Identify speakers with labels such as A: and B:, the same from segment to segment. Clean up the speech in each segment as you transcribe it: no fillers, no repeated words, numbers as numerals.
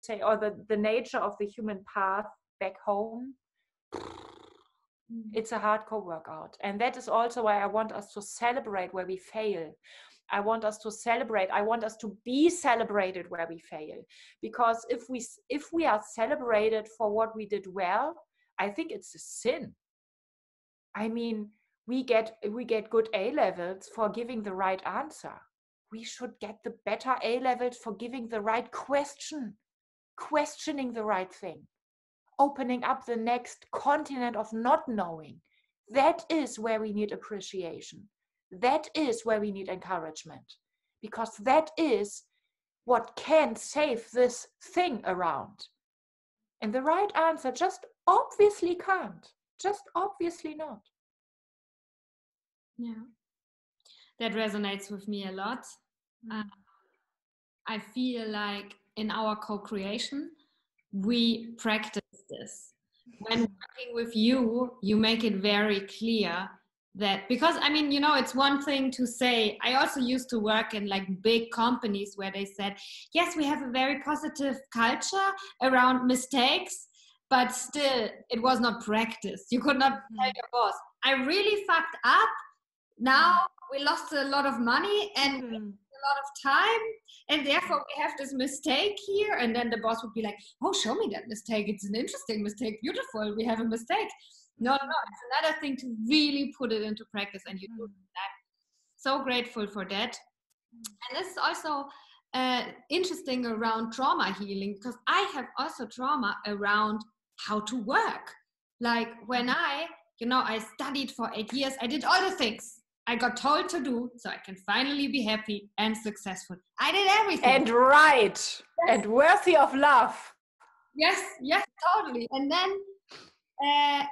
A: say, or the nature of the human path back home, it's a hardcore workout. And that is also why I want us to celebrate where we fail. I want us to celebrate. I want us to be celebrated where we fail. Because if we are celebrated for what we did well, I think it's a sin. I mean, we get good A levels for giving the right answer. We should get the better A levels for giving the right question, questioning the right thing, opening up the next continent of not knowing. That is where we need appreciation. That is where we need encouragement, because that is what can save this thing around. And the right answer just obviously can't, just obviously not.
B: Yeah, that resonates with me a lot. I feel like in our co-creation, we practice this. When working with you, you make it very clear that, because I mean, you know, it's one thing to say, I also used to work in like big companies where they said, yes, we have a very positive culture around mistakes, but still it was not practiced. You could not tell your boss, I really fucked up. Now we lost a lot of money and a lot of time, and therefore we have this mistake here. And then the boss would be like, oh, show me that mistake. It's an interesting mistake. Beautiful. We have a mistake. No, it's another thing to really put it into practice, and you do that. So grateful for that. And this is also interesting around trauma healing, because I have also trauma around how to work. Like when I studied for 8 years, I did all the things I got told to do so I can finally be happy and successful. I did everything.
A: And right. Yes. And worthy of love.
B: Yes, totally. And then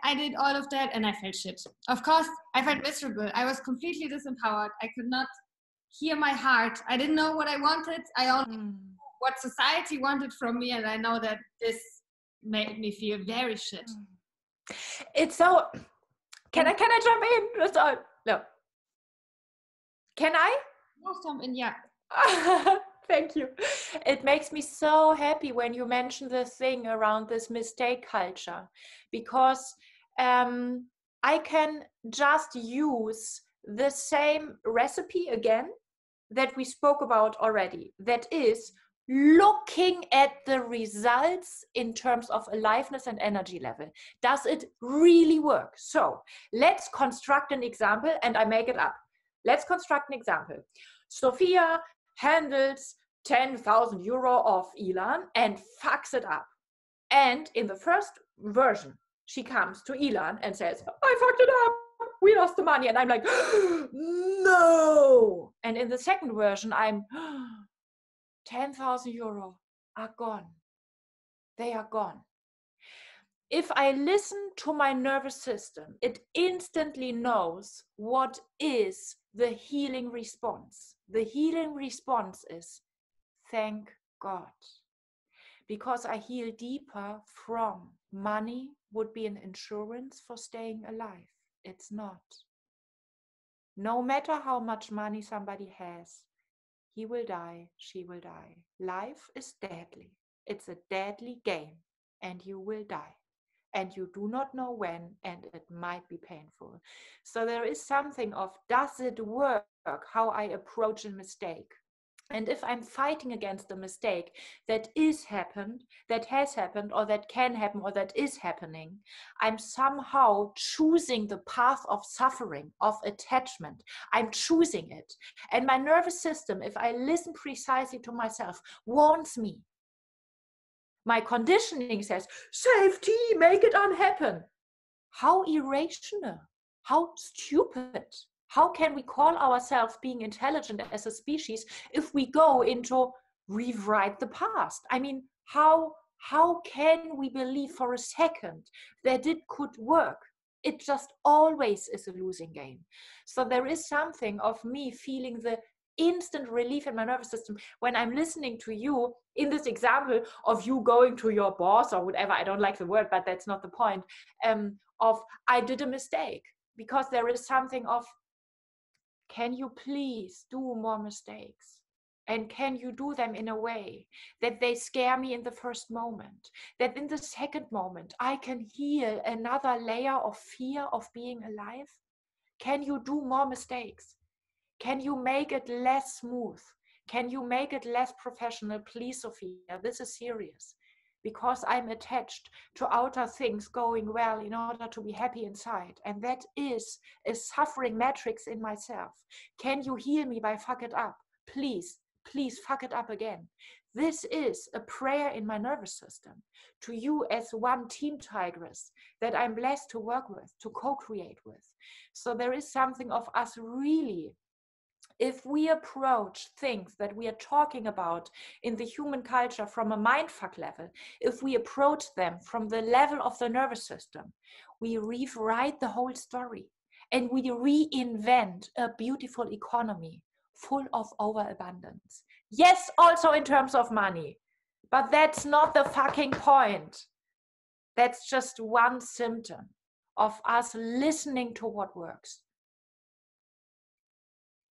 B: I did all of that and I felt shit. Of course, I felt miserable. I was completely disempowered. I could not hear my heart. I didn't know what I wanted. I only knew what society wanted from me. And I know that this made me feel very shit.
A: It's so... Can I jump in? No. Can I?
B: Yes, jump in, yeah.
A: Thank you. It makes me so happy when you mention this thing around this mistake culture, because I can just use the same recipe again that we spoke about already. That is looking at the results in terms of aliveness and energy level. Does it really work? So let's construct an example, and I make it up. Let's construct an example. Sophia handles 10,000 euro of Elan and fucks it up. And in the first version, she comes to Elan and says, I fucked it up. We lost the money. And I'm like, no. And in the second version, I'm 10,000 euro are gone. They are gone. If I listen to my nervous system, it instantly knows what is the healing response. The healing response is, thank God. Because I heal deeper from money would be an insurance for staying alive. It's not. No matter how much money somebody has, he will die, she will die. Life is deadly. It's a deadly game, and you will die. And you do not know when, and it might be painful. So there is something of, does it work, how I approach a mistake? And if I'm fighting against a mistake that has happened, or that can happen, or that is happening, I'm somehow choosing the path of suffering, of attachment. I'm choosing it. And my nervous system, if I listen precisely to myself, warns me. My conditioning says, safety, make it unhappen. How irrational, how stupid. How can we call ourselves being intelligent as a species if we go into rewrite the past? I mean, how can we believe for a second that it could work? It just always is a losing game. So there is something of me feeling the instant relief in my nervous system when I'm listening to you in this example of you going to your boss or whatever. I don't like the word, but that's not the point. Of I did a mistake, because there is something of, can you please do more mistakes? And can you do them in a way that they scare me in the first moment, that in the second moment I can heal another layer of fear of being alive? Can you do more mistakes? Can you make it less smooth? Can you make it less professional? Please, Sophia, this is serious. Because I'm attached to outer things going well in order to be happy inside. And that is a suffering matrix in myself. Can you heal me by fuck it up? Please, please fuck it up again. This is a prayer in my nervous system to you as one team tigress that I'm blessed to work with, to co-create with. So there is something of us really, if we approach things that we are talking about in the human culture from a mindfuck level, if we approach them from the level of the nervous system, we rewrite the whole story and we reinvent a beautiful economy full of overabundance. Yes, also in terms of money, but that's not the fucking point. That's just one symptom of us listening to what works.